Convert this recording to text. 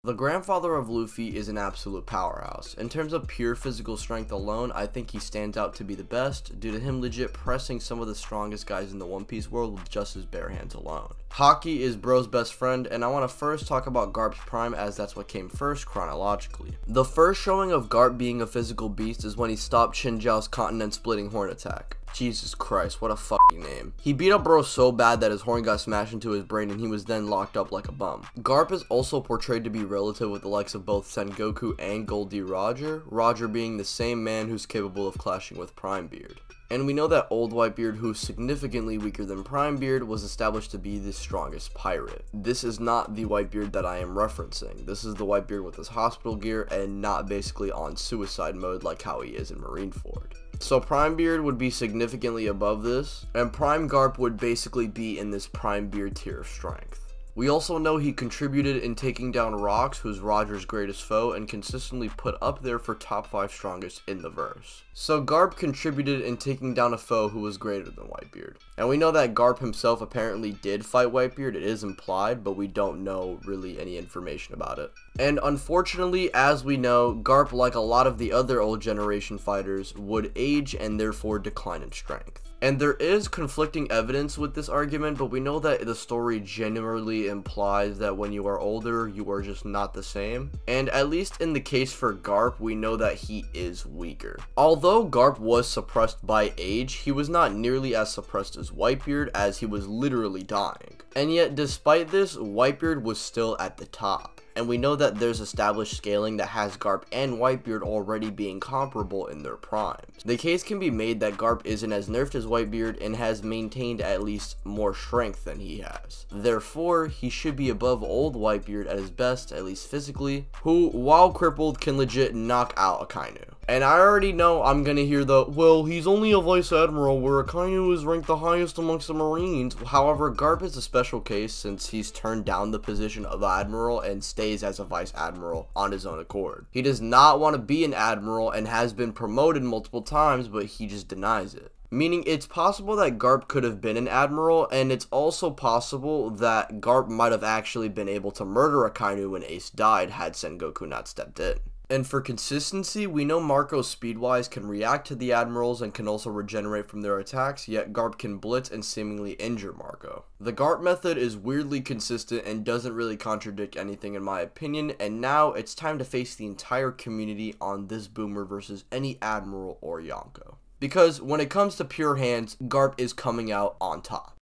The grandfather of Luffy is an absolute powerhouse. In terms of pure physical strength alone, I think he stands out to be the best due to him legit pressing some of the strongest guys in the One Piece world with just his bare hands alone. Haki is Bro's best friend, and I want to first talk about Garp's prime as that's what came first chronologically. The first showing of Garp being a physical beast is when he stopped Chinjiao's continent splitting horn attack. Jesus Christ, what a fucking name. He beat up Bro so bad that his horn got smashed into his brain and he was then locked up like a bum. Garp is also portrayed to be relative with the likes of both Sengoku and Goldie Roger, Roger being the same man who's capable of clashing with Primebeard. And we know that Old Whitebeard, who's significantly weaker than Primebeard, was established to be the strongest pirate. This is not the Whitebeard that I am referencing. This is the Whitebeard with his hospital gear and not basically on suicide mode like how he is in Marineford. So Primebeard would be significantly above this, and Prime Garp would basically be in this Primebeard tier of strength. We also know he contributed in taking down Rocks, who's Roger's greatest foe, and consistently put up there for top 5 strongest in the verse. So Garp contributed in taking down a foe who was greater than Whitebeard. And we know that Garp himself apparently did fight Whitebeard, it is implied, but we don't know really any information about it. And unfortunately, as we know, Garp, like a lot of the other old generation fighters, would age and therefore decline in strength. And there is conflicting evidence with this argument, but we know that the story generally implies that when you are older, you are just not the same. And at least in the case for Garp, we know that he is weaker. Although Garp was suppressed by age, he was not nearly as suppressed as Whitebeard, as he was literally dying. And yet, despite this, Whitebeard was still at the top. And we know that there's established scaling that has Garp and Whitebeard already being comparable in their primes. The case can be made that Garp isn't as nerfed as Whitebeard and has maintained at least more strength than he has. Therefore, he should be above old Whitebeard at his best, at least physically, who, while crippled, can legit knock out Akainu. And I already know I'm gonna hear the, well, he's only a Vice Admiral where Akainu is ranked the highest amongst the Marines. However, Garp is a special case since he's turned down the position of Admiral and stays as a Vice Admiral on his own accord. He does not want to be an Admiral and has been promoted multiple times, but he just denies it. Meaning it's possible that Garp could have been an Admiral, and it's also possible that Garp might have actually been able to murder Akainu when Ace died had Sengoku not stepped in. And for consistency, we know Marco speed-wise can react to the Admirals and can also regenerate from their attacks, yet Garp can blitz and seemingly injure Marco. The Garp method is weirdly consistent and doesn't really contradict anything in my opinion, and now it's time to face the entire community on this boomer versus any Admiral or Yonko. Because when it comes to pure hands, Garp is coming out on top.